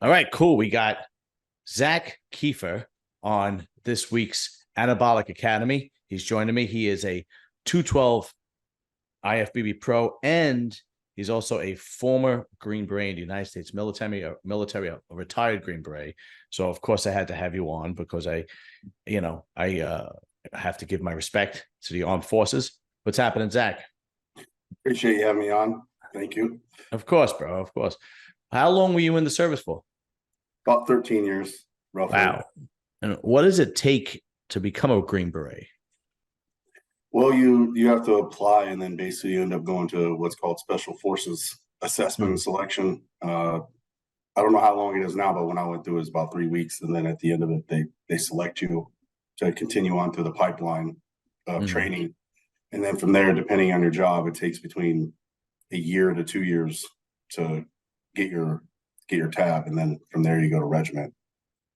All right, cool. We got Zach Keffer on this week's Anabolic Academy. He's joining me. He is a 212 IFBB pro, and he's also a former Green Beret in the United States military, a retired Green Beret. So, of course, I had to have you on because I have to give my respect to the armed forces. What's happening, Zach? Appreciate you having me on. Thank you. Of course, bro. Of course. How long were you in the service for? About 13 years, roughly. Wow. And what does it take to become a Green Beret? Well, you have to apply, and then basically you end up going to what's called Special Forces Assessment and Selection. I don't know how long it is now, but when I went through it was about 3 weeks, and then at the end of it, they select you to continue on through the pipeline of training. And then from there, depending on your job, it takes between a year to 2 years to get your tab, and then from there you go to regiment.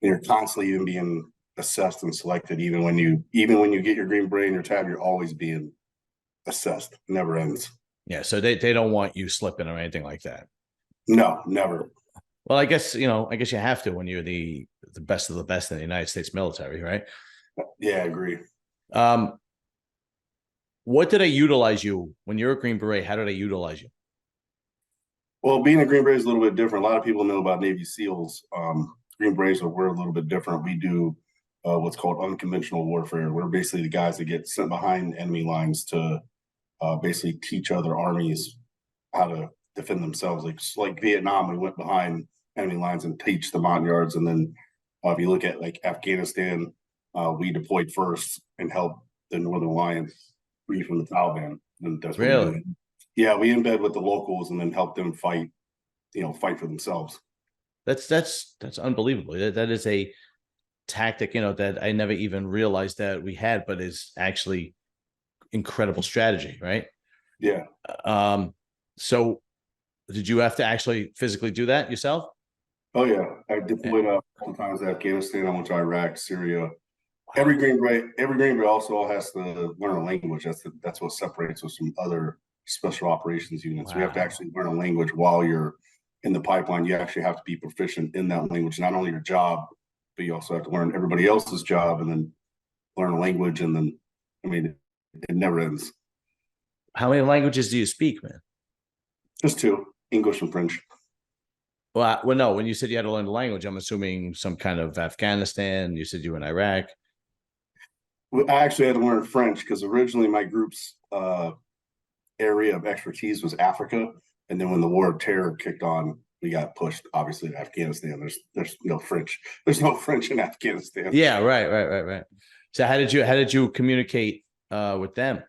And you're constantly even being assessed and selected. Even when you get your Green Beret and your tab, you're always being assessed. It never ends. Yeah, so they don't want you slipping or anything like that. No, never. Well, I guess you have to when you're the best of the best in the United States military, right? Yeah, I agree. What did I utilize you when you're a Green Beret? How did I utilize you? Well, being a Green Beret is a little bit different. A lot of people know about Navy SEALs. Green Berets we're a little bit different. We do what's called unconventional warfare. We're basically the guys that get sent behind enemy lines to basically teach other armies how to defend themselves. Like Vietnam, we went behind enemy lines and teach the Montagnards. And then if you look at like Afghanistan, we deployed first and helped the Northern Alliance free from the Taliban. And that's what really. Yeah, we embed with the locals and then help them fight for themselves. That's unbelievable. That is a tactic, that I never even realized that we had, but is actually incredible strategy, right? Yeah. So did you have to actually physically do that yourself? Oh yeah. I deployed a couple times to Afghanistan. I went to Iraq, Syria. Every Green Beret also has to learn a language. That's what separates us from other special operations units. Wow. We have to actually learn a language while you're in the pipeline. You actually have to be proficient in that language, not only your job, but you also have to learn everybody else's job and then learn a language. And then, it never ends. How many languages do you speak, man? Just two, English and French. Well, no, when you said you had to learn the language, I'm assuming some kind of Afghanistan. You said you were in Iraq. I actually had to learn French because originally my group's area of expertise was Africa. And then when the War of Terror kicked on, we got pushed, obviously, to Afghanistan. There's no French. There's no French in Afghanistan. Yeah, right. So how did you communicate with them?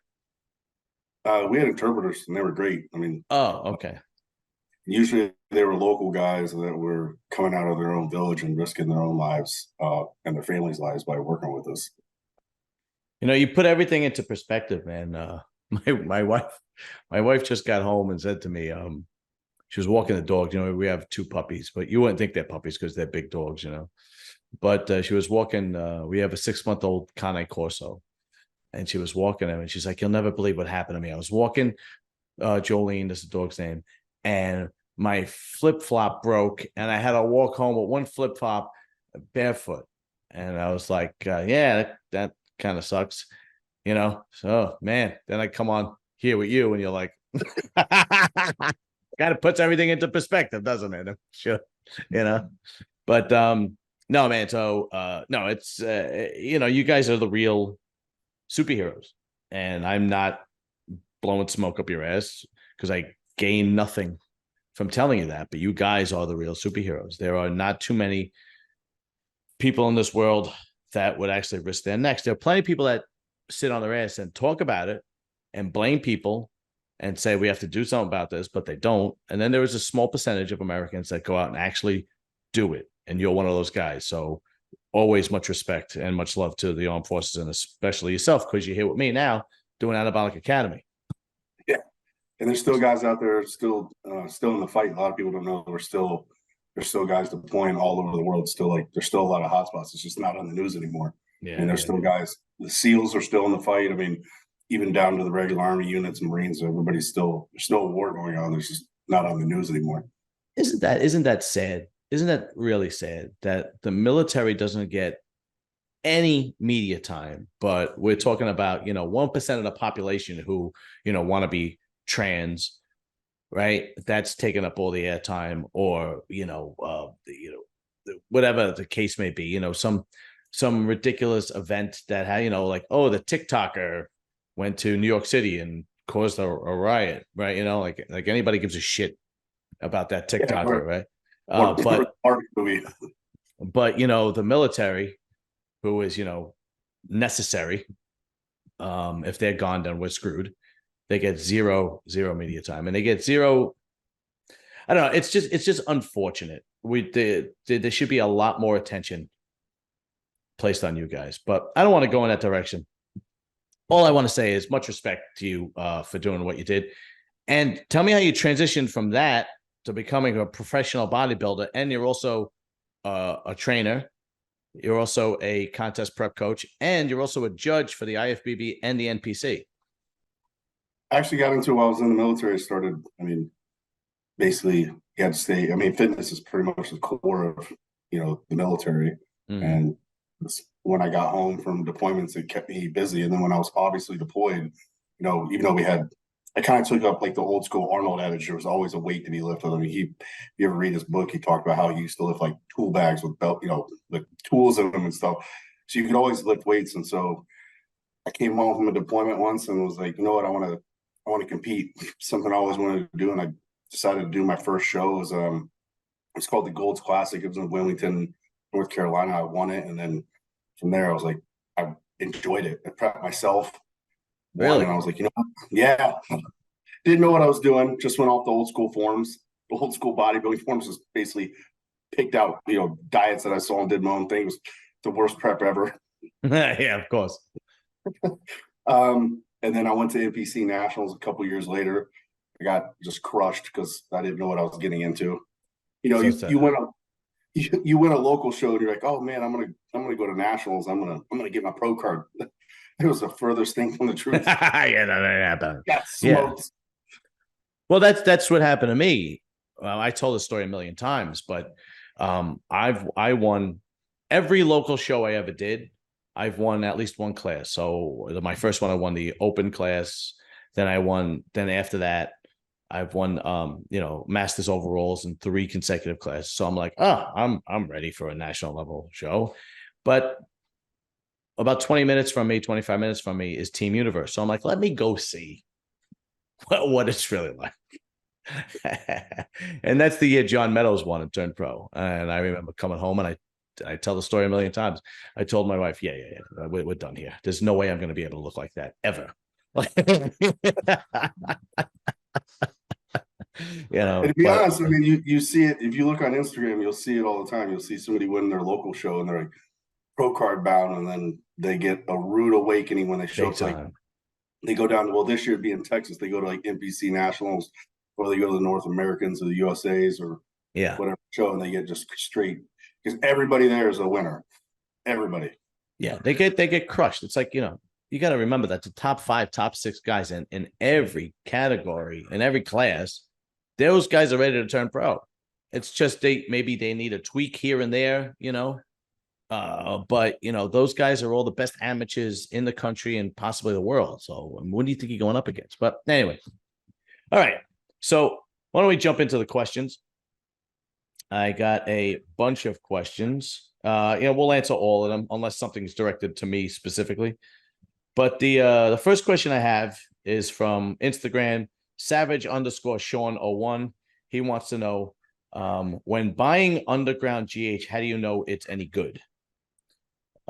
We had interpreters, and they were great. Oh, okay. Usually they were local guys that were coming out of their own village and risking their own lives and their families' lives by working with us. You put everything into perspective, man. My wife just got home and said to me, she was walking the dog. We have two puppies, but you wouldn't think they're puppies because they're big dogs, But she was walking. We have a 6-month-old Cane Corso, and she was walking him, and she's like, "You'll never believe what happened to me. I was walking Jolene, that's the dog's name, and my flip flop broke, and I had to walk home with one flip flop barefoot." And I was like, "Yeah, that kind of sucks." So man, then I come on here with you and you're like, kind of puts everything into perspective, doesn't it? Sure. But no, man. So no, it's you guys are the real superheroes, and I'm not blowing smoke up your ass because I gain nothing from telling you that, but you guys are the real superheroes. There are not too many people in this world that would actually risk their necks. There are plenty of people that sit on their ass and talk about it and blame people and say we have to do something about this, but they don't. And then there is a small percentage of Americans that go out and actually do it. And you're one of those guys. So always much respect and much love to the armed forces, and especially yourself, because you're here with me now doing Anabolic Academy. Yeah. And there's still guys out there still in the fight. A lot of people don't know there's still guys deploying all over the world. There's still a lot of hotspots. It's just not on the news anymore. Yeah, and there's still guys. The SEALs are still in the fight. Even down to the regular Army units and Marines, there's still a war going on. There's just not on the news anymore. Isn't that sad? isn't that really sad that the military doesn't get any media time? But we're talking about, 1% of the population who, want to be trans, right? That's taking up all the airtime, or, whatever the case may be, some ridiculous event that had, like, oh, the TikToker went to New York City and caused a riot, right? Like anybody gives a shit about that TikToker, right? But the military, who is necessary, if they're gone, then we're screwed. They get zero media time, and they get zero. I don't know. It's just unfortunate. There should be a lot more attention placed on you guys, but I don't want to go in that direction. All I want to say is much respect to you for doing what you did, and tell me how you transitioned from that to becoming a professional bodybuilder, and you're also a trainer. You're also a contest prep coach, and you're also a judge for the IFBB and the NPC. I actually got into it while I was in the military. Basically, you had to stay. Fitness is pretty much the core of, the military. Mm-hmm. And when I got home from deployments, it kept me busy. And then when I was obviously deployed, even though I kind of took up like the old school Arnold adage, there was always a weight to be lifted. You ever read his book, he talked about how he used to lift like tool bags with belt, the tools in them and stuff. So you could always lift weights. And so I came home from a deployment once and was like, you know what, I want to compete. Something I always wanted to do. And I decided to do my first show. It's called the Golds Classic. It was in Wilmington, North Carolina. I won it. And then from there, I was like, I enjoyed it. I prepped myself. Really? And I was like, yeah. Didn't know what I was doing. Just went off the old school forms. The old school bodybuilding forms was basically picked out, diets that I saw and did my own thing. It was the worst prep ever. Yeah, of course. And then I went to NPC Nationals a couple years later. I got just crushed because I didn't know what I was getting into. You win a local show and you're like, oh man, I'm gonna go to Nationals. I'm gonna get my pro card. It was the furthest thing from the truth. Yeah, that happened. Got smoked. Yeah. Well, that's what happened to me. I told the story a million times, but I won every local show I ever did. I've won at least one class. So my first one, I won the open class. Then after that, I've won Masters overalls in 3 consecutive classes. So I'm like, I'm ready for a national level show. But about 25 minutes from me is Team Universe. So I'm like, let me go see what it's really like. And that's the year John Meadows won and turned pro. And I remember coming home, and I tell the story a million times. I told my wife, yeah, we're done here. There's no way I'm going to be able to look like that ever. And to be honest, you see it. If you look on Instagram, you'll see it all the time. You'll see somebody win their local show and they're like pro card bound, and then they get a rude awakening when they show up. Like, they go down to, well, this year it'd be in Texas. They go to like NPC Nationals, or they go to the North Americans or the USAs or whatever show, and they get just straight, because everybody there is a winner. Everybody. Yeah, they get crushed. It's like, you got to remember that the top 5, top 6 guys in every category, in every class, those guys are ready to turn pro. It's just maybe they need a tweak here and there, but those guys are all the best amateurs in the country and possibly the world. So what do you think you're going up against? But anyway, all right. So why don't we jump into the questions? I got a bunch of questions. We'll answer all of them unless something's directed to me specifically. But the first question I have is from Instagram, Savage_Sean01. He wants to know, when buying underground GH, how do you know it's any good?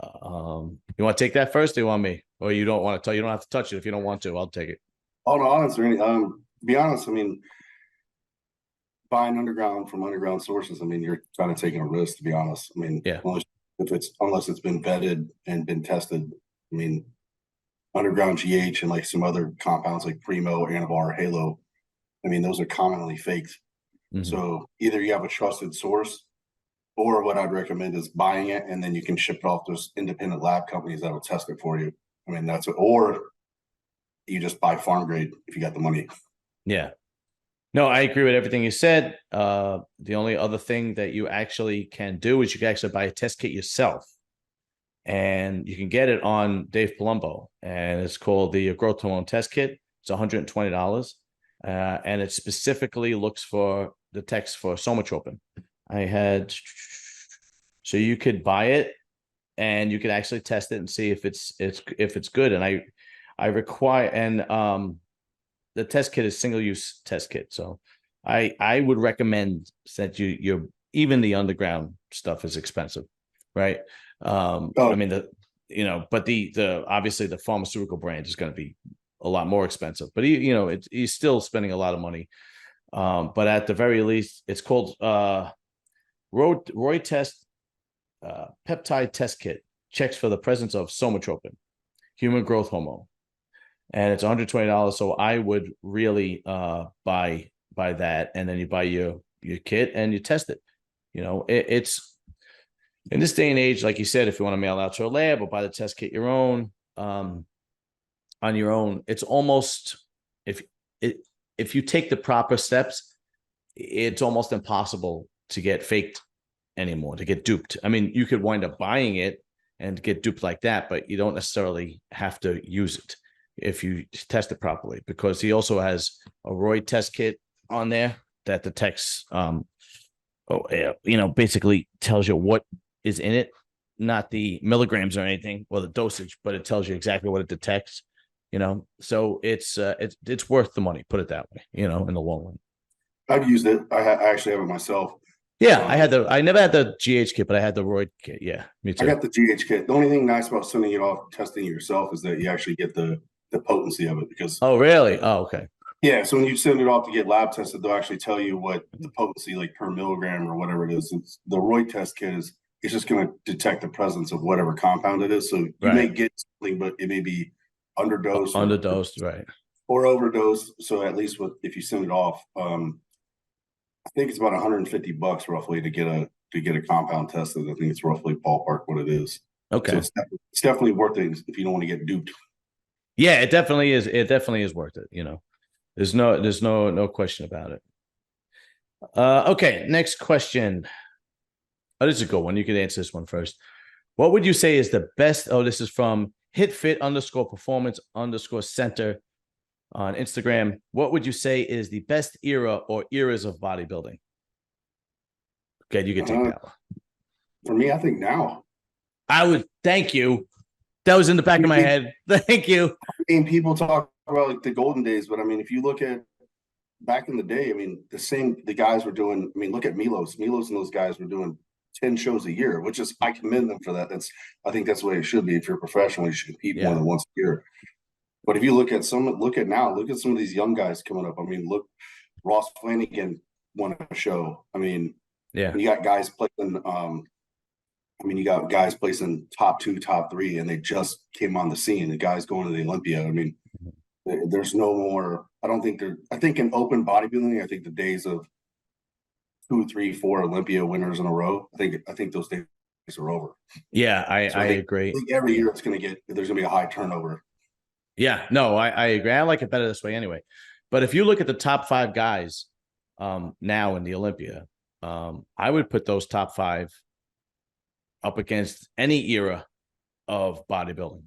You want to take that first, or you want me? Or you don't want to tell? You don't have to touch it if you don't want to. I'll take it. Oh no, honestly, to be honest, buying underground from underground sources, you're kind of taking a risk, to be honest. Yeah. Unless it's been vetted and been tested. Underground GH and like some other compounds like Primo, Anavar, Halo, those are commonly faked. Mm-hmm. So either you have a trusted source, or what I'd recommend is buying it and then you can ship it off to independent lab companies that will test it for you. Or you just buy farm grade if you got the money. Yeah. No, I agree with everything you said. The only other thing that you actually can do is you can actually buy a test kit yourself, and you can get it on Dave Palumbo, and it's called the Growth Hormone Test Kit. It's $120, and it specifically looks for the text for somatropin. I had, so you could buy it, and you could actually test it and see if it's good. And I require, and the test kit is single use test kit, so I would recommend that you're, even the underground stuff is expensive, right? I mean, but the obviously the pharmaceutical brand is going to be a lot more expensive, but he's still spending a lot of money. But at the very least, it's called Roy Test Peptide Test Kit. Checks for the presence of somatropin, human growth hormone, and it's $120. So I would really buy that, and then you buy your kit and you test it. It's in this day and age, like you said, if you want to mail out to a lab or buy the test kit your own, on your own, it's almost, if you take the proper steps, it's almost impossible to get faked anymore, to get duped. I mean, you could wind up buying it and get duped like that, but you don't necessarily have to use it if you test it properly, because he also has a Roy test kit on there that detects, basically tells you what is in it, not the milligrams or anything or the dosage, but it tells you exactly what it detects. So it's worth the money, put it that way, in the long run. I've used it. I actually have it myself. Yeah, I never had the GH kit, but I had the Roy kit. Yeah, me too. I got the GH kit. The only thing nice about sending it off, testing it yourself, is that you actually get the potency of it, because. Oh, really? Oh, okay. Yeah, so when you send it off to get lab tested, they'll actually tell you what the potency, like per milligram or whatever it is. The Roy test kit it's just going to detect the presence of whatever compound it is. So you may get something, but it may be underdosed, right, or overdosed. So at least if you send it off, I think it's about $150 roughly to get a compound tested. I think it's roughly ballpark what it is. Okay. So it's definitely worth it if you don't want to get duped. Yeah, it definitely is. It definitely is worth it. There's no question about it. Okay, next question. Oh, this is a good one. You can answer this one first. What would you say is the best? Oh, this is from HitFit_performance_center on Instagram. What would you say is the best era or eras of bodybuilding? Okay, you can take that one. For me, I think now. I would thank you. That was in the back of my head. Thank you. I mean, people talk about like the golden days, but I mean, if you look at back in the day, I mean, the guys were doing, I mean, look at Milos and those guys were doing 10 shows a year, which is, I commend them for that. I think that's the way it should be. If you're a professional, you should compete more than once a year. But if you look at some of these young guys coming up. I mean, look, Ross Flanagan won a show. I mean, you got guys playing, you got guys placing top 2, top 3, and they just came on the scene. The guys going to the Olympia. I mean, there's no more. I think in open bodybuilding, I think the days of 2, 3, 4 Olympia winners in a row, I think those days are over. Yeah, I agree. I think every year there's going to be a high turnover. Yeah, no, I agree. I like it better this way anyway. But if you look at the top 5 guys now in the Olympia, I would put those top 5 up against any era of bodybuilding.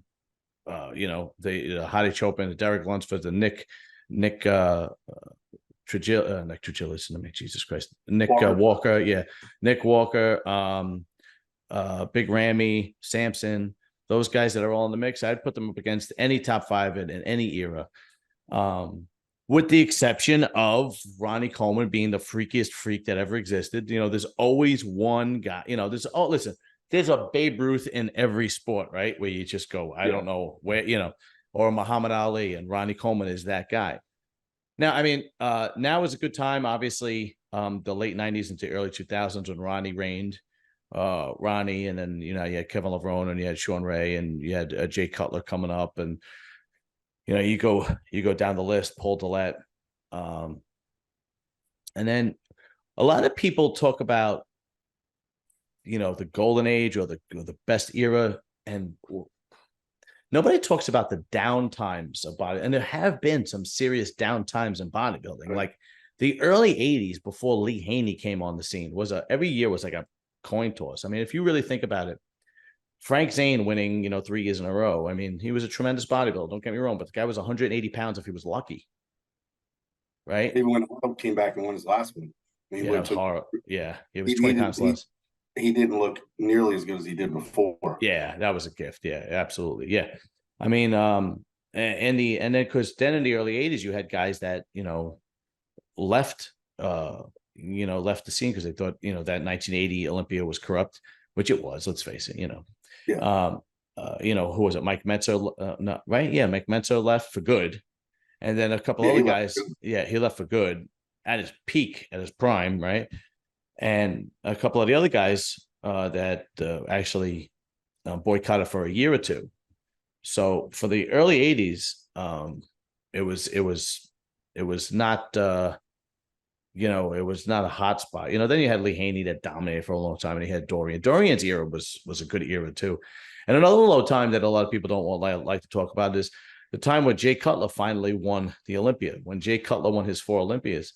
The Hadi Chopin, the Derek Lunsford, the Nick Trigillis, Jesus Christ, Nick Walker, Nick Walker, Big Ramy, Samson, those guys that are all in the mix. I'd put them up against any top 5 in any era, with the exception of Ronnie Coleman being the freakiest freak that ever existed. There's always one guy. There's a Babe Ruth in every sport, right? Where you just go, I don't know where, or Muhammad Ali, and Ronnie Coleman is that guy. Now, I mean, now is a good time, obviously, the late 90s into early 2000s when Ronnie reigned, Ronnie, and then, you had Kevin Levrone, and you had Sean Ray, and you had Jay Cutler coming up, and, you go down the list, Paul Dillette. And then a lot of people talk about, the golden age or the best era, and nobody talks about the down times of body. And there have been some serious down times in bodybuilding. Like the early 80s before Lee Haney came on the scene every year was like a coin toss. I mean, if you really think about it, Frank Zane winning, 3 years in a row. I mean, he was a tremendous bodybuilder. Don't get me wrong, but the guy was 180 pounds if he was lucky, right? Even when Hope came back and won his last one, he Yeah, went to horror. Yeah, it was 20 pounds less. He didn't look nearly as good as he did before. Yeah, that was a gift. Yeah, absolutely. Yeah, I mean, and then because then in the early 80s, you had guys that left, left the scene because they thought that 1980 Olympia was corrupt, which it was. Let's face it. Yeah. Who was it? Mike Metzer, no, right? Yeah, Mike Metzer left for good, and then a couple other guys. Yeah, he left for good at his peak, at his prime, right? And a couple of the other guys that actually boycotted for a year or two. So for the early 80s, it was not it was not a hot spot. Then you had Lee Haney that dominated for a long time, and he had Dorian. Dorian's era was a good era too. And another low time that a lot of people don't like to talk about is the time when Jay Cutler finally won the Olympia. When Jay Cutler won his 4 Olympias,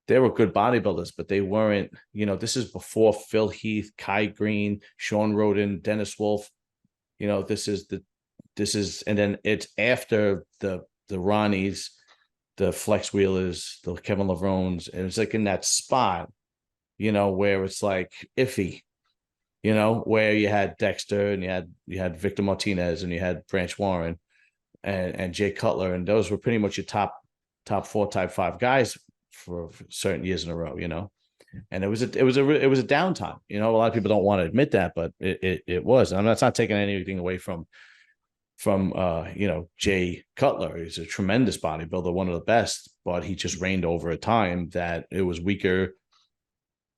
they were good bodybuilders, but they weren't, this is before Phil Heath, Kai Green, Sean Roden, Dennis Wolf. This is, and then it's after the Ronnies, the Flex Wheelers, the Kevin Lavrones, and it's like in that spot, where it's like iffy, where you had Dexter and you had Victor Martinez and you had Branch Warren and Jay Cutler, and those were pretty much your top 4, top 5 guys for certain years in a row, and it was a downtime. A lot of people don't want to admit that, but it was. And that's not taking anything away from Jay Cutler. He's a tremendous bodybuilder, one of the best, but he just reigned over a time that it was weaker,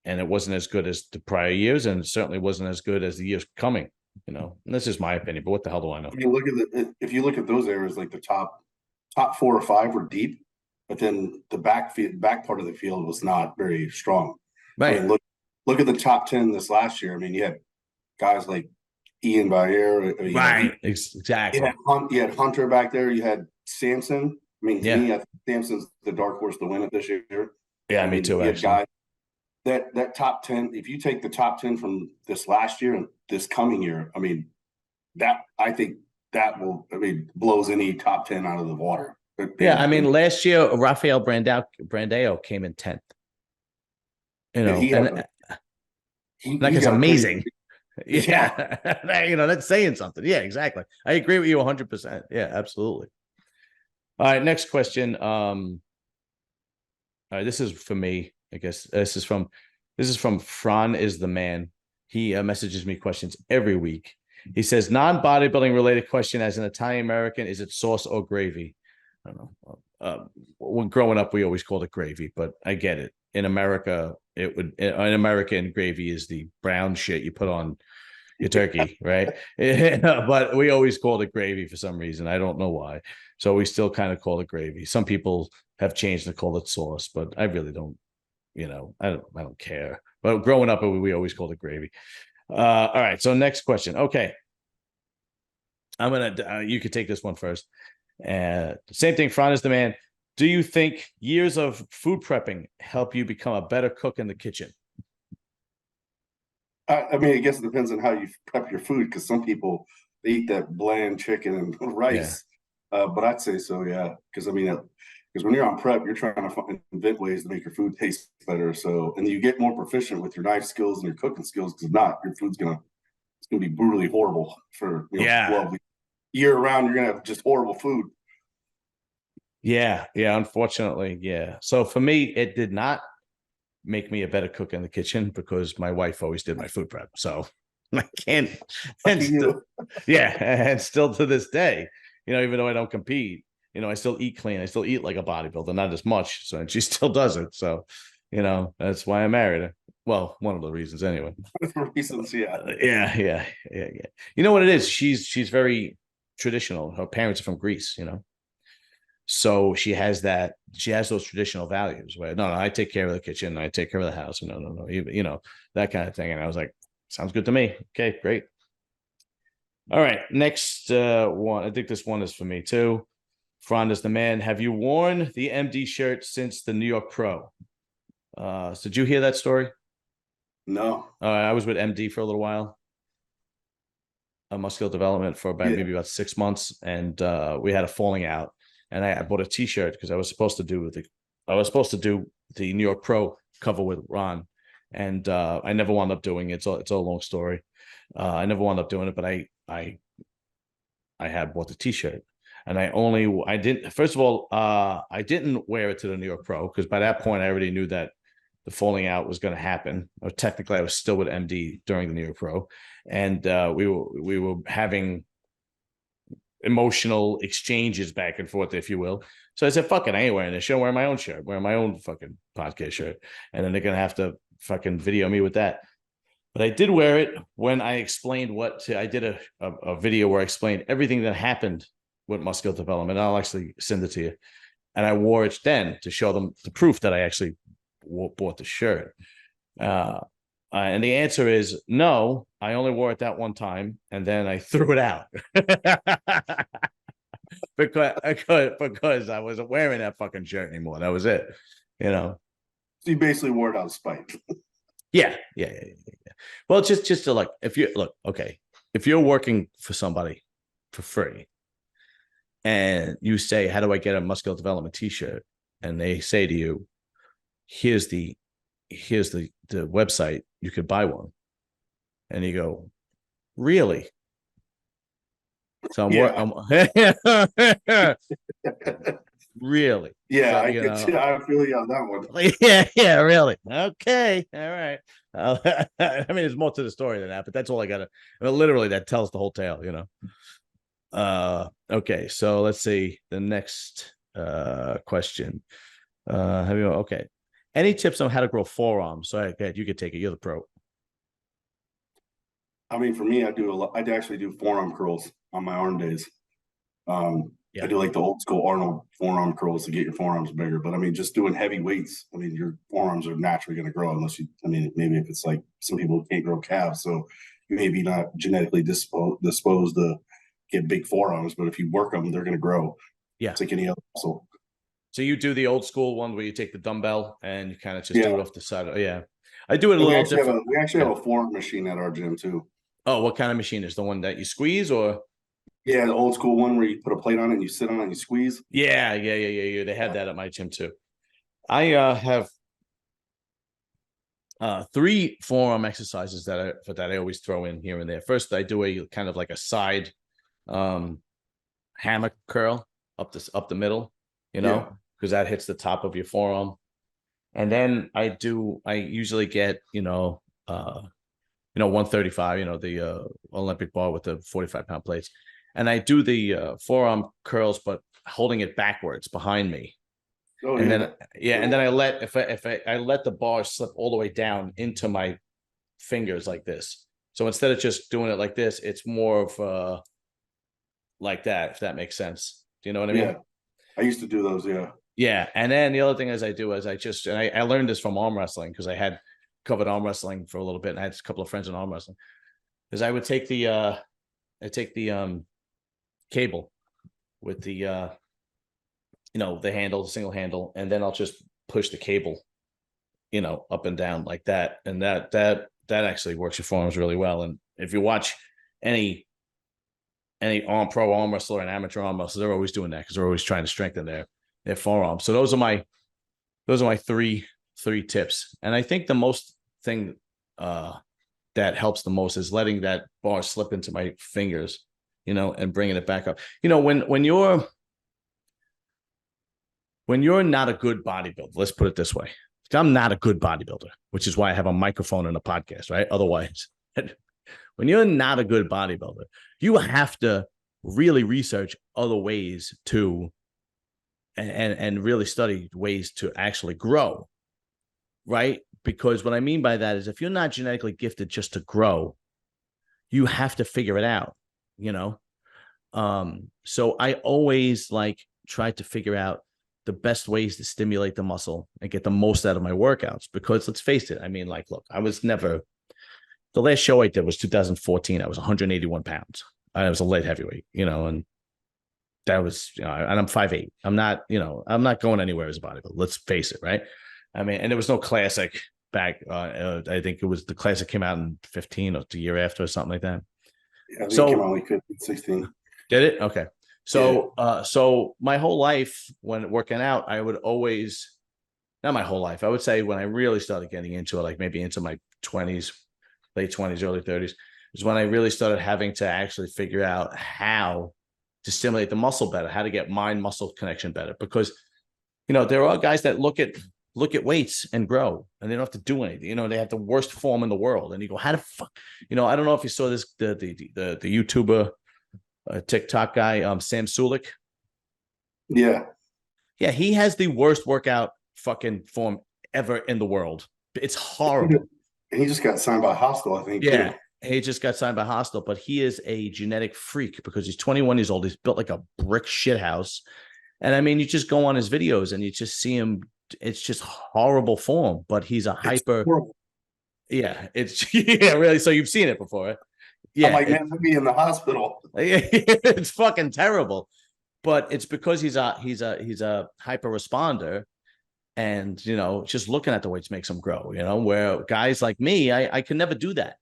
and it wasn't as good as the prior years, and certainly wasn't as good as the years coming. And this is my opinion, but what the hell do I know? I mean, if you look at those areas, like the top 4 or 5 were deep, but then the back part of the field was not very strong. Right. I mean, look at the top 10 this last year. I mean, you had guys like Ian Bayer. Right. Exactly. You had Hunter back there. You had Samson. I mean, to me, I think Samson's the dark horse to win it this year. Yeah, me too, actually. Guys, that top 10, if you take the top 10 from this last year and this coming year, I mean, I think that blows any top 10 out of the water. Yeah, I mean, last year Rafael Brandao came in 10th. It's amazing. Yeah, that's saying something. Yeah, exactly. I agree with you 100%. Yeah, absolutely. All right, next question. All right, this is for me. I guess this is from Fran is the man. He messages me questions every week. He says, non-bodybuilding related question, as an Italian American, is it sauce or gravy? I don't know. When growing up, we always called it gravy, but I get it. In America, gravy is the brown shit you put on your turkey, right? But we always called it gravy for some reason. I don't know why. So we still kind of call it gravy. Some people have changed to call it sauce, but I really don't, I don't care. But growing up, we always called it gravy. All right. So next question. Okay. You could take this one first. Same thing. Fran is the man. Do you think years of food prepping help you become a better cook in the kitchen? I mean, I guess it depends on how you prep your food, because some people, they eat that bland chicken and rice. Yeah. But I'd say so, yeah. Because when you're on prep, you're trying to invent ways to make your food taste better. So, and you get more proficient with your knife skills and your cooking skills. Because if not, your food's gonna be brutally horrible for 12 weeks. Year round. You're gonna have just horrible food. Yeah, unfortunately, yeah. So for me, it did not make me a better cook in the kitchen, because my wife always did my food prep. So I can't. And still to this day, even though I don't compete, I still eat clean. I still eat like a bodybuilder, not as much. So, and she still does it. So, that's why I married her. Well, one of the reasons anyway. Reasons, yeah. Yeah. You know what it is? She's very traditional. Her parents are from Greece, So she has those traditional values where, no, I take care of the kitchen. I take care of the house. No, that kind of thing. And I was like, sounds good to me. Okay, great. All right. Next one. I think this one is for me too. Fron is the man. Have you worn the MD shirt since the New York Pro? So did you hear that story? No. I was with MD for a little while. Muscular development for maybe about 6 months, and we had a falling out. And I bought a T-shirt because I was supposed to do the New York Pro cover with Ron, and I never wound up doing it. It's a long story. I never wound up doing it, but I had bought the T-shirt, and I didn't. First of all, I didn't wear it to the New York Pro because by that point I already knew that the falling out was going to happen. Or technically, I was still with MD during the New York Pro, and we were having emotional exchanges back and forth, if you will. So I said, fuck it, I ain't wearing this shit. I'm wearing my own shirt, wearing my own fucking podcast shirt. And then they're going to have to fucking video me with that. But I did wear it when I explained I did a video where I explained everything that happened with muscular development. I'll actually send it to you. And I wore it then to show them the proof that I actually bought the shirt. And the answer is no, I only wore it that one time, and then I threw it out because I wasn't wearing that fucking shirt anymore. That was it, you know. So you basically wore it out of spite. Yeah. Well, just to like, if you're working for somebody for free, and you say, "How do I get a muscular development T-shirt?" and they say to you, "Here's the website, you could buy one," and you go, "Really?" So really? Yeah, so, I feel you on that one. Yeah, really. Okay, all right. I mean, there's more to the story than that, but that's all I got. Literally, that tells the whole tale, you know. Okay, so let's see the next question. Okay. Any tips on how to grow forearms? So you could take it. You're the pro. I mean, for me, I actually do forearm curls on my arm days. I do like the old school Arnold forearm curls to get your forearms bigger. But I mean, just doing heavy weights, I mean, your forearms are naturally going to grow maybe if it's like some people can't grow calves, so you may be not genetically disposed to get big forearms, but if you work them, they're going to grow. Yeah. It's like any other muscle. So you do the old school one where you take the dumbbell and you kind of just do it off the side. I do it a little different. We actually have a forearm machine at our gym too. Oh, what kind of machine is the one that you squeeze or? Yeah, the old school one where you put a plate on it and you sit on it and you squeeze. Yeah. They had that at my gym too. I have 3 forearm exercises that I always throw in here and there. First, I do a kind of like a side hammock curl up the middle, you know, because that hits the top of your forearm. And then I usually get 135, the Olympic bar with the 45-pound plates. And I do the forearm curls, but holding it backwards behind me. Oh, and then I let I let the bar slip all the way down into my fingers like this. So instead of just doing it like this, it's more of like that, if that makes sense. Do you know what I mean? Yeah, I used to do those. Yeah. And then the other thing I learned this from arm wrestling because I had covered arm wrestling for a little bit, and I had a couple of friends in arm wrestling. Is I would take the cable with the the handle, the single handle, and then I'll just push the cable up and down like that, and that actually works your forearms really well. And if you watch any pro arm wrestler and amateur arm wrestler, they're always doing that because they're always trying to strengthen their forearms. So those are my three tips. And I think the most thing that helps the most is letting that bar slip into my fingers, and bringing it back up. When you're not a good bodybuilder, let's put it this way. I'm not a good bodybuilder, which is why I have a microphone and a podcast, right? Otherwise, when you're not a good bodybuilder, you have to really research other ways to and really study ways to actually grow, right? Because what I mean by that is if you're not genetically gifted just to grow, you have to figure it out, So I always try to figure out the best ways to stimulate the muscle and get the most out of my workouts, because let's face it. I mean, look, the last show I did was 2014. I was 181 pounds. I was a light heavyweight, and that was, and I'm 5'8". I'm not, I'm not going anywhere as a bodybuilder. Let's face it, right? I mean, and there was no classic back. I think it was the classic came out in 15 or the year after or something like that. Yeah, I think it came So out like 15, 16. did it? Okay. So, so my whole life when working out, I would always, not my whole life, I would say when I really started getting into it, like maybe into my 20s, late 20s, early 30s, is when I really started having to actually figure out how to stimulate the muscle better, how to get mind muscle connection better. Because, there are guys that look at weights and grow and they don't have to do anything. They have the worst form in the world. And you go, how the fuck, I don't know if you saw this, the YouTuber, TikTok guy, Sam Sulek. Yeah. Yeah. He has the worst workout fucking form ever in the world. It's horrible. And he just got signed by Hostel, I think. Yeah. Too. He just got signed by Hostel, but he is a genetic freak because he's 21 years old. He's built like a brick shit house. And I mean, you just go on his videos and you just see him. It's just horrible form, but he's a hyper. Yeah, it's really. So you've seen it before, right? Yeah, I'm like, man, I'd be in the hospital. It's fucking terrible, but it's because he's a hyper responder, and just looking at the weights makes him grow. Where guys like me, I can never do that.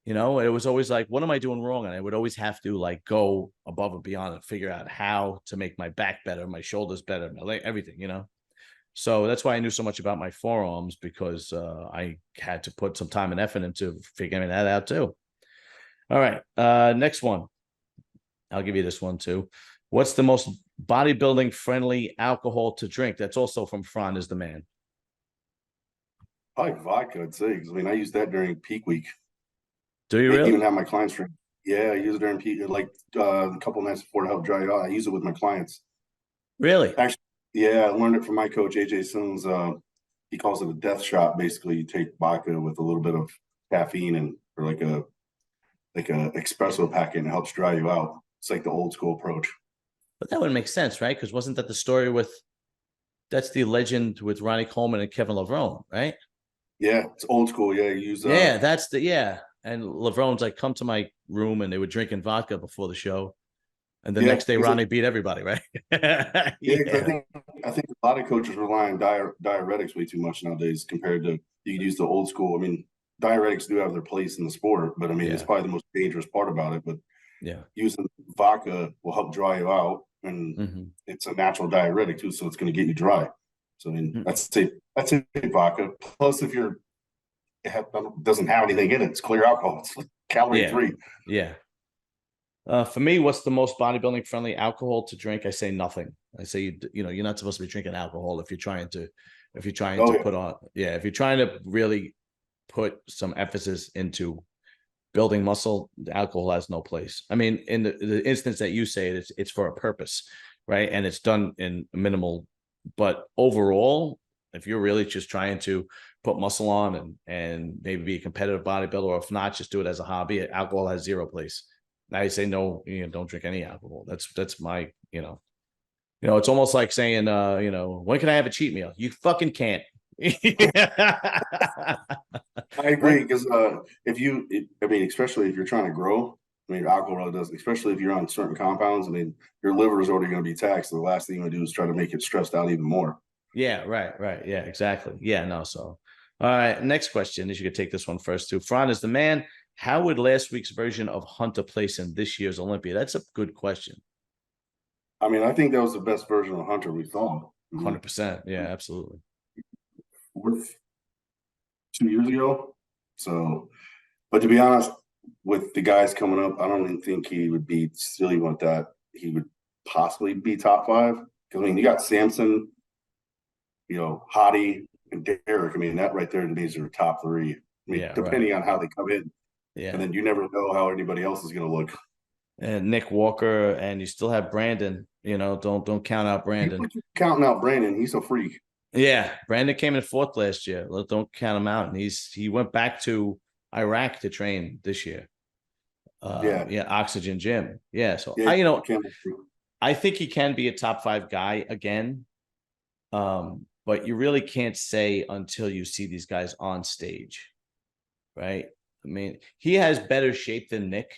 It was always like, what am I doing wrong? And I would always have to like go above and beyond and figure out how to make my back better, my shoulders better, my leg, everything. So that's why I knew so much about my forearms, because I had to put some time and effort into figuring that out too. All right. Next one. I'll give you this one too. What's the most bodybuilding friendly alcohol to drink? That's also from Fran is the man. Probably vodka, I'd say. Because I use that during peak week. Do you really? I even have my clients drink. Yeah, I use it during peak, like a couple nights before to help dry out. I use it with my clients. Really? Actually, yeah, I learned it from my coach, AJ Sims. He calls it a death shot. Basically, you take vodka with a little bit of caffeine and or like a espresso packet, and it helps dry you out. It's like the old school approach. But that would make sense, right? Because wasn't that the story that's the legend with Ronnie Coleman and Kevin Levrone, right? Yeah, it's old school. Yeah, you use And Levrone's like, come to my room, and they were drinking vodka before the show. And the yeah, next day, Ronnie beat everybody, right? Yeah. I think a lot of coaches rely on diuretics way too much nowadays compared to you could use the old school. I mean, diuretics do have their place in the sport, but I mean, it's probably the most dangerous part about it. But using vodka will help dry you out, and it's a natural diuretic too, so it's going to get you dry. So I mean, that's vodka. Plus, if doesn't have anything in it, it's clear alcohol. It's calorie free. Yeah. For me, what's the most bodybuilding friendly alcohol to drink? I say nothing. I say, you're not supposed to be drinking alcohol if you're trying to put on, if you're trying to really put some emphasis into building muscle, alcohol has no place. I mean, in the instance that you say it's for a purpose, right? And it's done in minimal, but overall, if you're really just trying to put muscle on and maybe be a competitive bodybuilder, or if not, just do it as a hobby, alcohol has zero place. I say no, don't drink any alcohol. That's my, it's almost like saying, when can I have a cheat meal? You fucking can't. I agree, because especially if you're trying to grow, alcohol really doesn't, especially if you're on certain compounds. Your liver is already going to be taxed. So the last thing you want to do is try to make it stressed out even more. Yeah, right. Yeah, exactly. Yeah, no. So, all right. Next question. You could take this one first too. Fran is the man. How would last week's version of Hunter place in this year's Olympia? That's a good question. I think that was the best version of Hunter we saw. 100%. Yeah, absolutely. 2 years ago. So, but to be honest, with the guys coming up, I don't even think he would be silly with that. He would possibly be top 5. Because you got Samson, Hottie, and Derek. That right there to me is your top 3. Depending on how they come in. Yeah. And then you never know how anybody else is going to look. And Nick Walker, and you still have Brandon. Don't count out Brandon. Counting out Brandon, he's a freak. Yeah, Brandon came in 4th last year. Don't count him out. And he went back to Iraq to train this year. Oxygen Gym. Yeah, so I think he can be a top 5 guy again. But you really can't say until you see these guys on stage, right? He has better shape than Nick,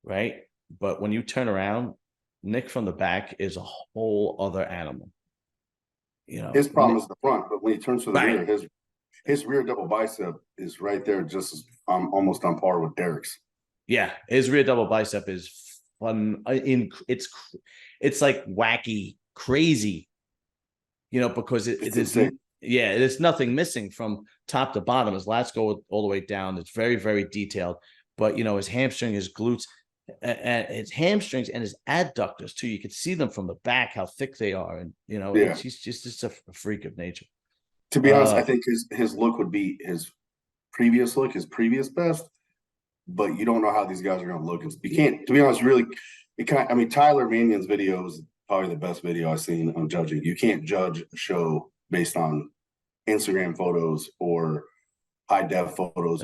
right? But when you turn around, Nick from the back is a whole other animal. You know, His problem is the front, but when he turns to the right. rear, his rear double bicep is right there, just as almost on par with Derek's. Yeah, his rear double bicep is fun. It's like wacky, crazy. You know, because it is. Yeah, there's nothing missing from top to bottom. His lats go all the way down. It's very, very detailed. But, you know, his hamstring, his glutes, his hamstrings and his adductors, too. You can see them from the back, how thick they are. And, you know, he's just a freak of nature. To be honest, I think his look would be his previous look, his previous best. But you don't know how these guys are going to look. You can't, to be honest, really, I mean, Tyler Mannion's video is probably the best video I've seen on judging. You can't judge a show based on Instagram photos or high def photos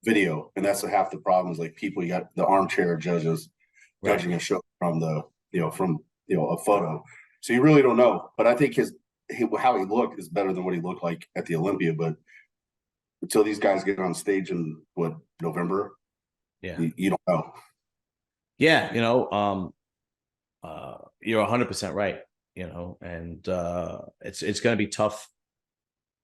video, and that's half the problem. Is like people, you got the armchair judges judging a show from a photo, so you really don't know. But I think how he looked is better than what he looked like at the Olympia. But until these guys get on stage in November, you don't know. Yeah, you know, you're 100% right. You know, and it's going to be tough.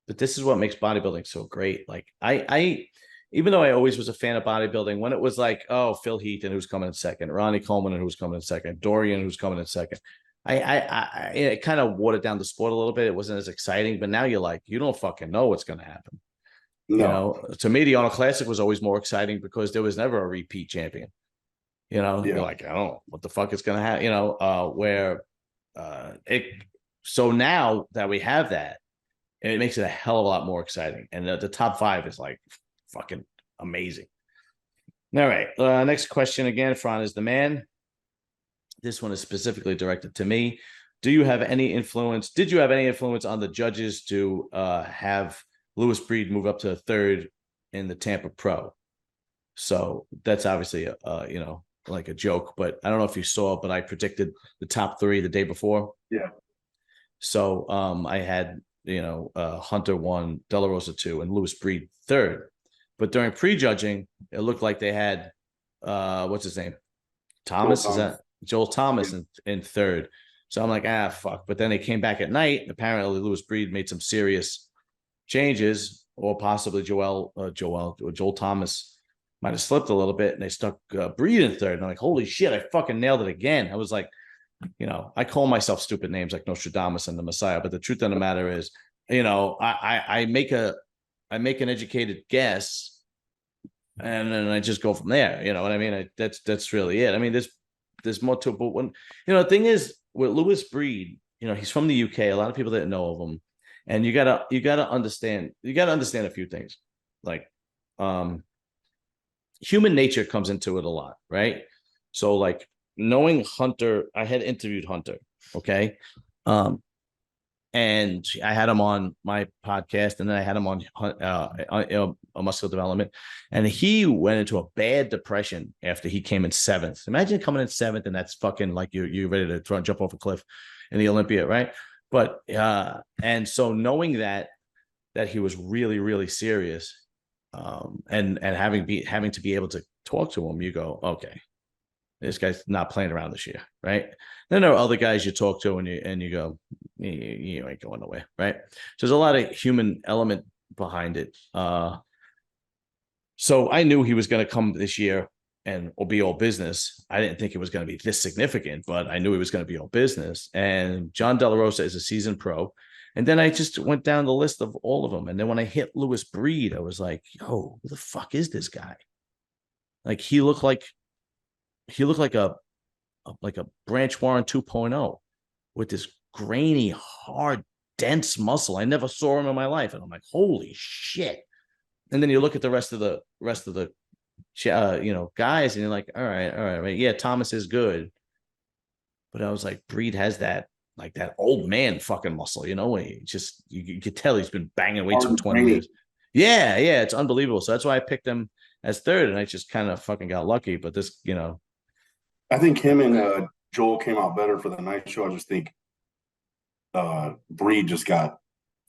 But this is what makes bodybuilding so great. Like I even though I always was a fan of bodybuilding, when it was like, oh, Phil Heaton, who's coming in second, Ronnie Coleman, and who's coming in second, Dorian, who's coming in second, it kind of watered down the sport a little bit. It wasn't as exciting, but now you're like, you don't fucking know what's going to happen. No. You know, to me, the Arnold Classic was always more exciting because there was never a repeat champion. You know, you're like, I don't know what the fuck is going to happen. You know, so now that we have that, it makes it a hell of a lot more exciting. And the top 5 is like fucking amazing. All right. Next question again, Fran is the man. This one is specifically directed to me. Did you have any influence on the judges to have Lewis Breed move up to 3rd in the Tampa Pro? So that's obviously you know, like a joke, but I don't know if you saw, but I predicted the top 3 the day before. Yeah. So I had, you know, Hunter 1, De La Rosa 2, and Lewis Breed 3rd. But during prejudging, it looked like they had what's his name? Thomas. Is that Joel Thomas in 3rd? So I'm like, fuck. But then they came back at night. Apparently, Lewis Breed made some serious changes, or possibly Joel Thomas might have slipped a little bit, and they stuck Breed in 3rd. And I'm like, holy shit, I fucking nailed it again. I was like, you know, I call myself stupid names like Nostradamus and the Messiah, but the truth of the matter is, you know, I make an educated guess, and then I just go from there. You know what I mean? That's really it. I mean, there's more to it, but when, you know, the thing is with Lewis Breed, you know, he's from the UK. A lot of people didn't know of him, and you gotta understand a few things, like human nature comes into it a lot, right? So like knowing Hunter, I had interviewed Hunter, okay, and I had him on my podcast, and then I had him on a muscle development, and he went into a bad depression after he came in 7th. Imagine coming in 7th, and that's fucking like you're ready to jump off a cliff in the Olympia, right? But and so knowing that he was really, really serious, and having to be able to talk to him, you go, okay, this guy's not playing around this year, right? Then there are other guys you talk to, and you go, you ain't going nowhere, right? So there's a lot of human element behind it. So I knew he was going to come this year and be all business. I didn't think it was going to be this significant, but I knew he was going to be all business. And John De La Rosa is a seasoned pro. And then I just went down the list of all of them. And then when I hit Lewis Breed, I was like, yo, who the fuck is this guy? Like he looked like a Branch Warren 2.0 with this grainy, hard, dense muscle. I never saw him in my life. And I'm like, holy shit. And then you look at the rest of the you know, guys, and you're like, all right. Yeah, Thomas is good. But I was like, Breed has that, like that old man fucking muscle, you know, he just, you could tell he's been banging weights for 20 years. Yeah, it's unbelievable. So that's why I picked him as 3rd, and I just kind of fucking got lucky. But this, you know, I think him and Joel came out better for the night show. I just think Breed just got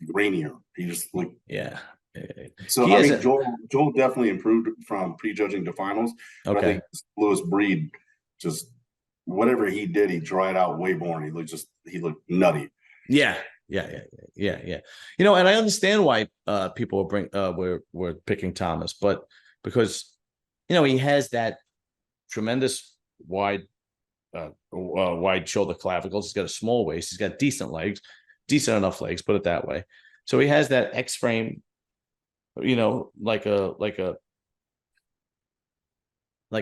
grainier. He just like, yeah. So I think Joel definitely improved from prejudging to finals. Okay. I think Lewis Breed just whatever he did, he dried out way more, and he looked nutty. Yeah. You know, and I understand why people were picking Thomas, but because, you know, he has that tremendous wide shoulder clavicles. He's got a small waist. He's got decent enough legs, put it that way. So he has that X frame, you know, like a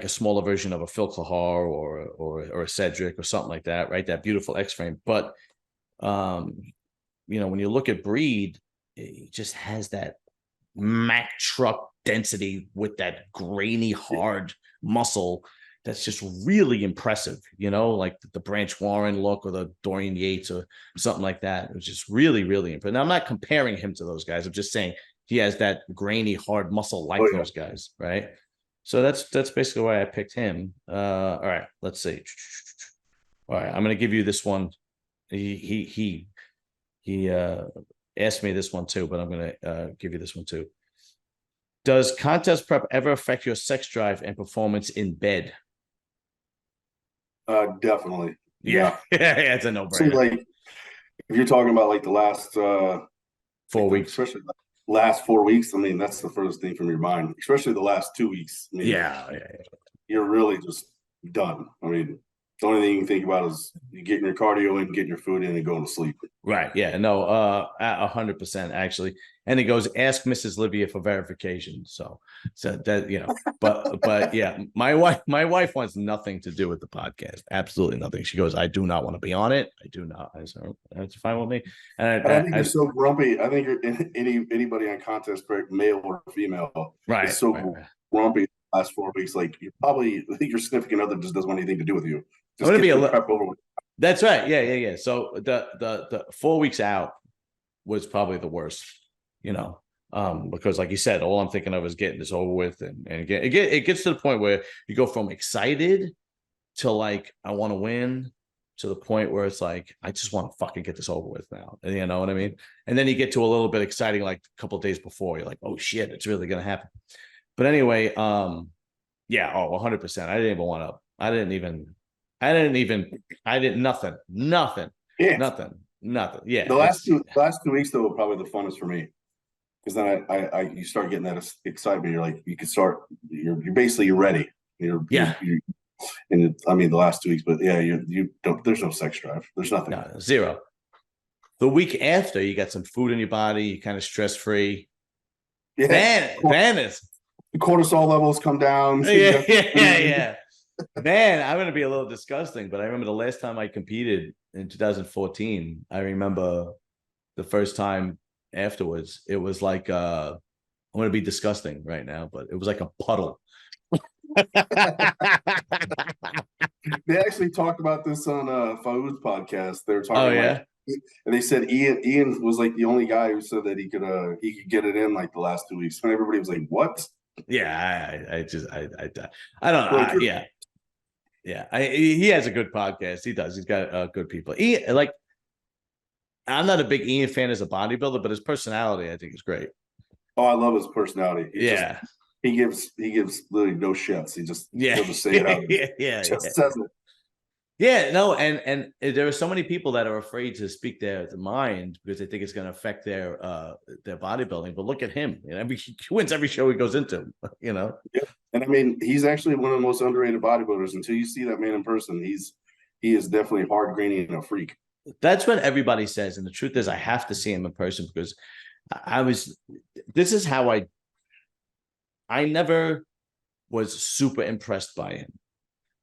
smaller version of a Phil Kahar or a Cedric or something like that, right? That beautiful X frame. But you know, when you look at Breed, he just has that Mack truck density with that grainy, hard muscle that's just really impressive, you know, like the Branch Warren look or the Dorian Yates or something like that. It was just really, really impressive. Now, I'm not comparing him to those guys. I'm just saying he has that grainy, hard muscle like those guys, right? So that's basically why I picked him. All right, let's see. All right, I'm going to give you this one. He asked me this one too, but I'm going to give you this one too. Does contest prep ever affect your sex drive and performance in bed? Definitely. Yeah. Yeah, it's a no-brainer. Like, if you're talking about like the last 4 weeks, especially the last 4 weeks, I mean, that's the furthest thing from your mind, especially the last 2 weeks. I mean, yeah. You're really just done. I mean, the only thing you can think about is you getting your cardio in, getting your food in, and going to sleep. Right. Yeah. No, 100% actually. And it goes, ask Mrs. Livia for verification. So that, you know, but yeah, my wife wants nothing to do with the podcast. Absolutely nothing. She goes, I do not want to be on it. I do not. I said, that's fine with me. And I think you're so grumpy. I think you're anybody on contest prep, male or female, right, is so right. grumpy the last 4 weeks. Like, you probably your significant other just doesn't want anything to do with you. Just I'm gonna be a prep over with. That's right. Yeah. So the 4 weeks out was probably the worst, you know, because like you said, all I'm thinking of is getting this over with, and again, it gets to the point where you go from excited to like I want to win to the point where it's like I just want to fucking get this over with now. You know what I mean? And then you get to a little bit exciting like a couple of days before. You're like, oh shit, it's really gonna happen. But anyway, yeah, 100%. I didn't even want to. I did nothing. Yeah. Nothing. Yeah. The last 2 weeks though were probably the funnest for me, because then you start getting that excitement. You're like, you can start. You're basically you're ready. I mean, the last 2 weeks, but yeah, you don't. There's no sex drive. There's nothing. No, zero. The week after, you got some food in your body. You're kind of stress free. Yeah. Then it's the cortisol levels come down. So yeah. Man, I'm gonna be a little disgusting, but I remember the last time I competed in 2014. I remember the first time afterwards. It was like I'm gonna be disgusting right now, but it was like a puddle. They actually talked about this on Faoud's podcast. They were talking. Oh yeah. And they said Ian was like the only guy who said that he could get it in like the last 2 weeks. And everybody was like, "What?" Yeah, I don't know. Yeah. He has a good podcast. He does. He's got good people. I'm not a big Ian fan as a bodybuilder, but his personality I think is great. Oh, I love his personality. He gives literally no shits. He'll just say it out. Says it. Yeah, no, and there are so many people that are afraid to speak their mind because they think it's going to affect their bodybuilding. But look at him; he wins every show he goes into. You know. Yeah. And I mean, he's actually one of the most underrated bodybuilders. Until you see that man in person, he is definitely hard, grainy, and a freak. That's what everybody says, and the truth is, I have to see him in person because this is how I never was super impressed by him.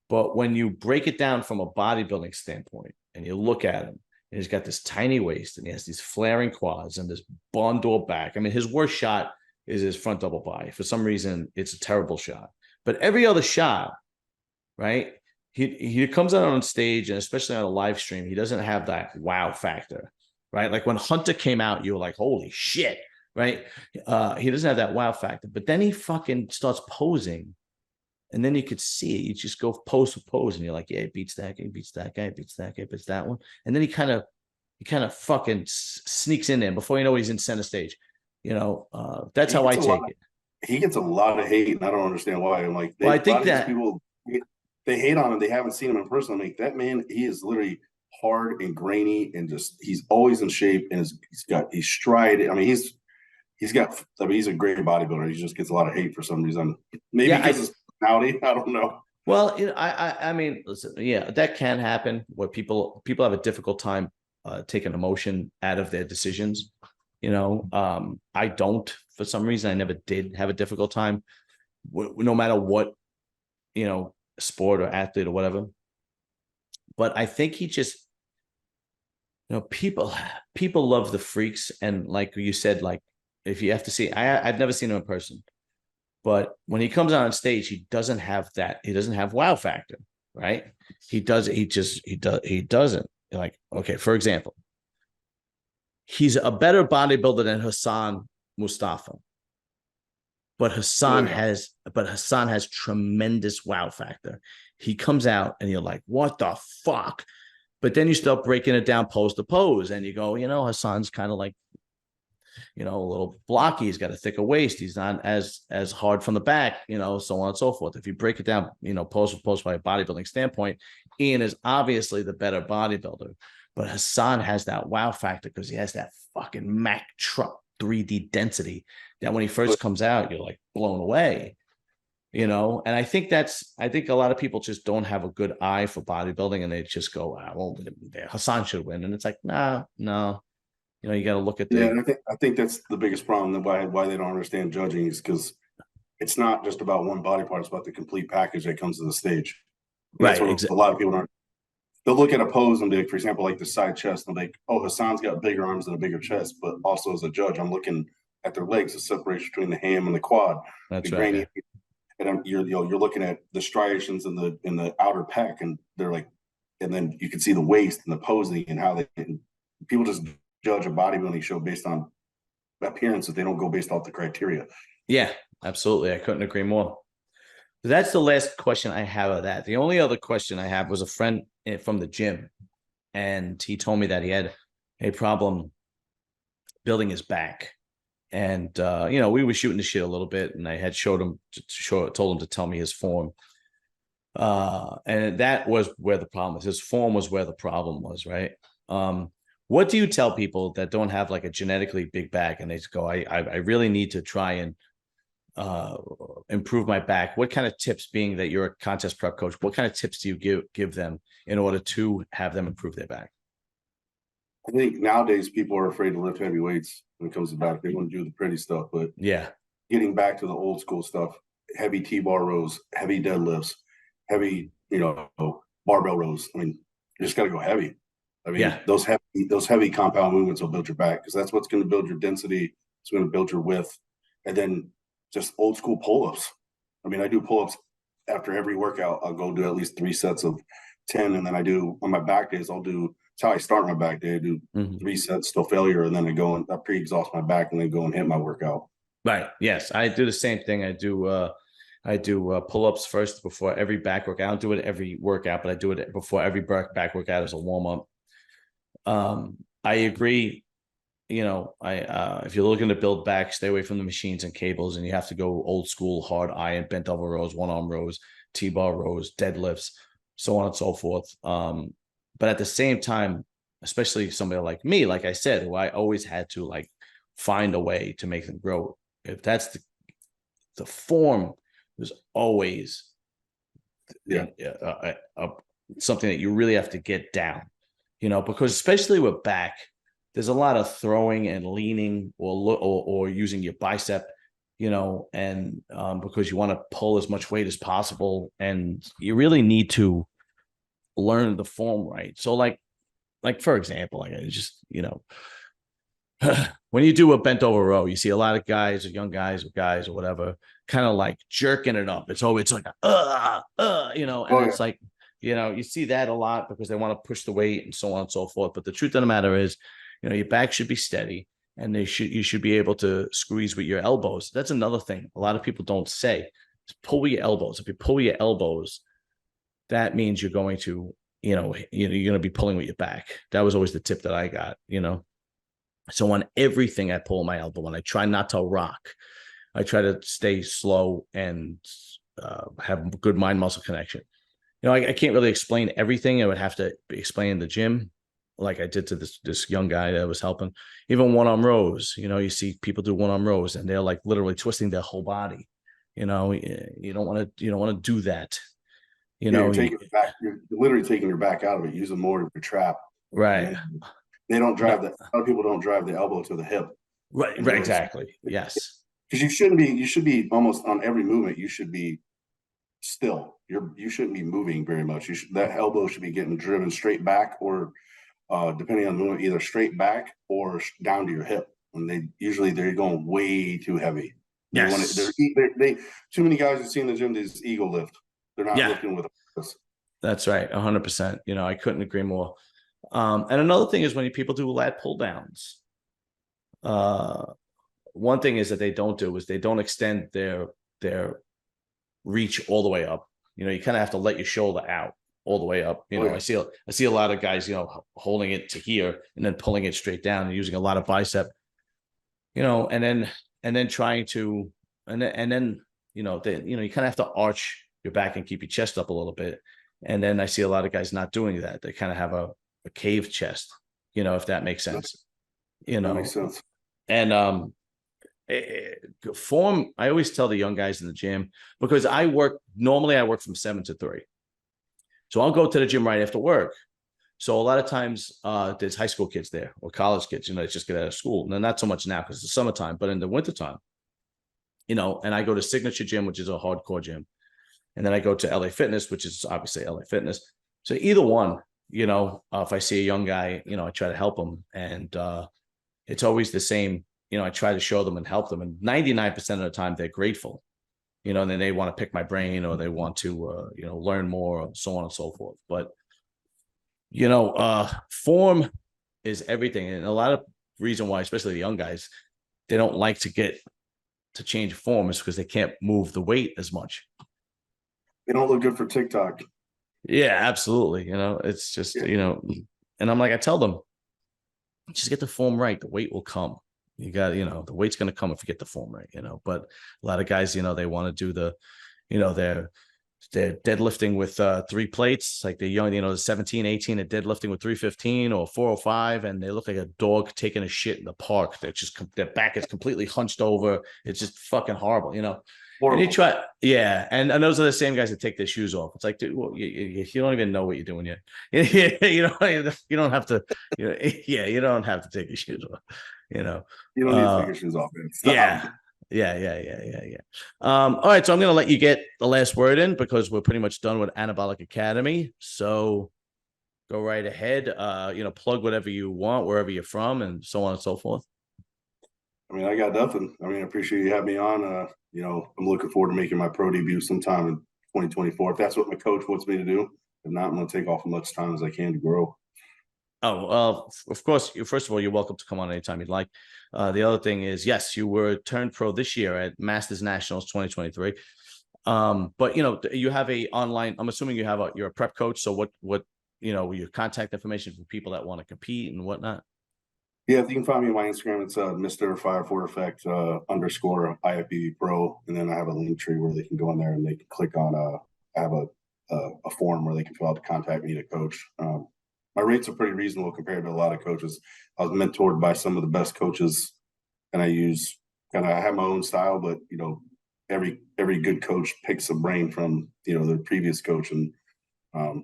But when you break it down from a bodybuilding standpoint and you look at him, and he's got this tiny waist and he has these flaring quads and this barn door back. I mean, his worst shot is his front double body. For some reason, it's a terrible shot. But every other shot, right? He comes out on stage, and especially on a live stream, he doesn't have that wow factor, right? Like when Hunter came out, you were like, holy shit, right? He doesn't have that wow factor. But then he fucking starts posing. And then you could see it. You just go pose for pose, and you're like, yeah, he beats that guy, beats that guy, beats that guy, beats that one. And then he kind of fucking sneaks in there. Before you know it, he's in center stage. You know, that's how I take it. He gets a lot of hate, and I don't understand why. I'm like, I think that they hate on him. They haven't seen him in person. I'm like, that man, he is literally hard and grainy and just, he's always in shape, and he's stride. I mean, he's a great bodybuilder. He just gets a lot of hate for some reason. Maybe Yeah, because his personality. I don't know. well, I mean, listen, yeah, that can happen where people have a difficult time taking emotion out of their decisions. I don't, for some reason. I never did have a difficult time, no matter what, sport or athlete or whatever. But I think he just, people love the freaks, and like you said, like if you have to see, I've never seen him in person, but when he comes out on stage, he doesn't have that. He doesn't have wow factor, right? He doesn't. Like, okay, for example, he's a better bodybuilder than Hassan Mustafa, but Hassan has tremendous wow factor. He comes out and you're like, what the fuck? But then you start breaking it down pose to pose, and you go, Hassan's kind of like, a little blocky. He's got a thicker waist. He's not as hard from the back, so on and so forth. If you break it down, pose for pose by a bodybuilding standpoint, Ian is obviously the better bodybuilder, but Hassan has that wow factor because he has that fucking Mack truck 3D density that when he first comes out, you're like blown away. And I think a lot of people just don't have a good eye for bodybuilding, and they just go, well, Hassan should win. And it's like, no, you got to look at the. Yeah, and I think that's the biggest problem, why they don't understand judging, is because it's not just about one body part; it's about the complete package that comes to the stage. And Right, that's what a lot of people aren't. They'll look at a pose and be, for example, like the side chest, and they're like, "Oh, Hassan's got bigger arms and a bigger chest." But also, as a judge, I'm looking at their legs, the separation between the ham and the quad, That's the right. grainy, and you're looking at the striations in the outer pec, and they're like, and then you can see the waist and the posing and how people just judge a bodybuilding show based on appearances. They don't go based off the criteria. Yeah, absolutely. I couldn't agree more. That's the last question I have of that. The only other question I have was a friend from the gym, and he told me that he had a problem building his back. And, we were shooting the shit a little bit, and I had told him to tell me his form. And that was where the problem was. His form was where the problem was, right? What do you tell people that don't have like a genetically big back, and they just go, I really need to try and improve my back? What kind of tips, being that you're a contest prep coach, what kind of tips do you give them in order to have them improve their back? I think nowadays people are afraid to lift heavy weights when it comes to back. They want to do the pretty stuff, but yeah, getting back to the old school stuff, heavy T-bar rows, heavy deadlifts, heavy, barbell rows. I mean, you just got to go heavy. I mean, those heavy compound movements will build your back, because that's what's going to build your density. It's going to build your width. And then just old school pull-ups. I mean, I do pull-ups after every workout. I'll go do at least 3 sets of 10. And then I do on my back days, it's how I start my back day. I do 3 sets till failure. And then I pre-exhaust my back and then go and hit my workout. Right. Yes. I do the same thing. I do pull-ups first before every back workout. I don't do it every workout, but I do it before every back workout as a warm-up. I agree. If you're looking to build back, stay away from the machines and cables, and you have to go old school, hard iron, bent over rows, one arm rows, T-bar rows, deadlifts, so on and so forth. But at the same time, especially somebody like me, like I said, who I always had to like find a way to make them grow. If that's the form, was always something that you really have to get down. Because especially with back, there's a lot of throwing and leaning or using your bicep, and because you want to pull as much weight as possible, and you really need to learn the form right. So like for example, like I just, when you do a bent over row, you see a lot of guys or young guys or guys or whatever, kind of like jerking it up. It's always like, it's like, you see that a lot because they want to push the weight and so on and so forth. But the truth of the matter is, your back should be steady, and you should be able to squeeze with your elbows. That's another thing a lot of people don't say. Just pull with your elbows. If you pull with your elbows, that means you're going to, you're going to be pulling with your back. That was always the tip that I got, So on everything, I pull my elbow, and I try not to rock. I try to stay slow and have good mind muscle connection. I can't really explain everything. I would have to explain in the gym, like I did to this young guy that was helping. Even one-arm rows, you see people do one-arm rows and they're like literally twisting their whole body. You don't want to do that. You're taking it back. You're literally taking your back out of it. Use them more to trap. Right. They don't drive that. A lot of people don't drive the elbow to the hip. Right. Right. Exactly. Yes. Because you shouldn't be. You should be almost on every movement. You should be still. You shouldn't be moving very much. That elbow should be getting driven straight back, or depending on the movement, either straight back or down to your hip. And they're going way too heavy. Yes. They too many guys I've seen in the gym. These ego lift. They're not lifting with a purpose. That's right. 100%. I couldn't agree more. And another thing is when people do lat pull downs, one thing is that they don't do is they don't extend their reach all the way up. You kind of have to let your shoulder out all the way up. I see a lot of guys, holding it to here and then pulling it straight down and using a lot of bicep, and then trying to, and then you kind of have to arch your back and keep your chest up a little bit. And then I see a lot of guys not doing that. They kind of have a cave chest, if that makes sense. That makes sense. And form, I always tell the young guys in the gym, because normally I work from 7 to 3. So I'll go to the gym right after work. So a lot of times there's high school kids there or college kids, they just get out of school. And not so much now because it's the summertime, but in the wintertime, and I go to Signature Gym, which is a hardcore gym. And then I go to LA Fitness, which is obviously LA Fitness. So either one, if I see a young guy, I try to help him. And it's always the same. I try to show them and help them. And 99% of the time, they're grateful, and then they want to pick my brain or they want to, learn more, or so on and so forth. But, form is everything. And a lot of reason why, especially the young guys, they don't like to change form is because they can't move the weight as much. They don't look good for TikTok. Yeah, absolutely. It's just, and I'm like, I tell them, just get the form right. The weight will come. You got, the weight's going to come if you get the form right, but a lot of guys, they want to do they're deadlifting with 3 plates, like they're young, the 17, 18 are deadlifting with 315 or 405. And they look like a dog taking a shit in the park. Their back is completely hunched over. It's just fucking horrible, Horrible. And you try, and those are the same guys that take their shoes off. It's like, dude, well, you don't even know what you're doing yet. You don't have to. You don't have to take your shoes off. You don't need to take your shoes off. Man. Yeah. All right, so I'm going to let you get the last word in because we're pretty much done with Anabolic Academy. So go right ahead. Plug whatever you want, wherever you're from, and so on and so forth. I mean, I got nothing. I appreciate you having me on. I'm looking forward to making my pro debut sometime in 2024. If that's what my coach wants me to do. If not, I'm going to take off as much time as I can to grow. Oh, well, of course. First of all, you're welcome to come on anytime you'd like. The other thing is, yes, you were turned pro this year at Masters Nationals 2023. But you have a online. I'm assuming you're a prep coach. So what your contact information for people that want to compete and whatnot. Yeah, you can find me on my Instagram. It's Mr. Fire for Effect _ IFBB Pro, and then I have a link tree where they can go in there and they can click on. I have a form where they can fill out to contact me to coach. My rates are pretty reasonable compared to a lot of coaches. I was mentored by some of the best coaches, and I have my own style, but every good coach picks a brain from their previous coach, and and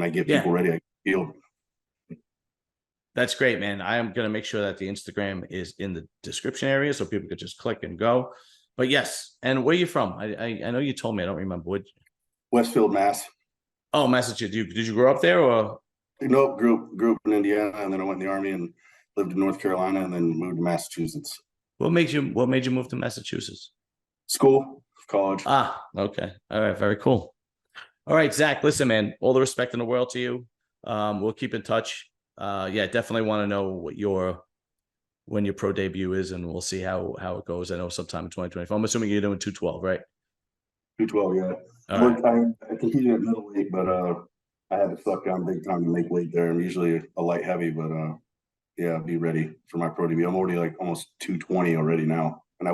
I get people ready. I feel. That's great, man. I am going to make sure that the Instagram is in the description area so people could just click and go. But yes, and where are you from? I know you told me. I don't remember. Westfield, Mass. Oh, Massachusetts. Did you grow up there or? Nope, grew up in Indiana, and then I went in the Army and lived in North Carolina, and then moved to Massachusetts. What made you move to Massachusetts? School, college. Ah, okay. All right, very cool. All right, Zach, listen, man, all the respect in the world to you. We'll keep in touch. Definitely want to know when your pro debut is, and we'll see how it goes. I know sometime in 2024. I'm assuming you're doing 212, right? 212, yeah. I competed at middleweight, but I had to suck down big time to make weight there. I'm usually a light heavy, but I'll be ready for my pro debut. I'm already like almost 220 already now, and I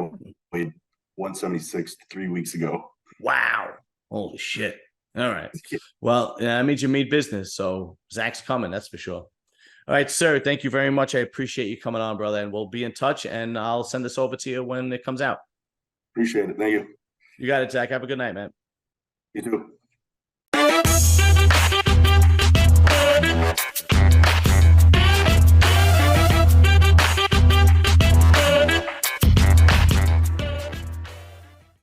weighed 176 3 weeks ago. Wow. Holy shit. All right. Well, yeah, that means you mean business. So Zach's coming. That's for sure. All right, sir. Thank you very much. I appreciate you coming on, brother. And we'll be in touch, and I'll send this over to you when it comes out. Appreciate it. Thank you. You got it, Zach. Have a good night, man. You too.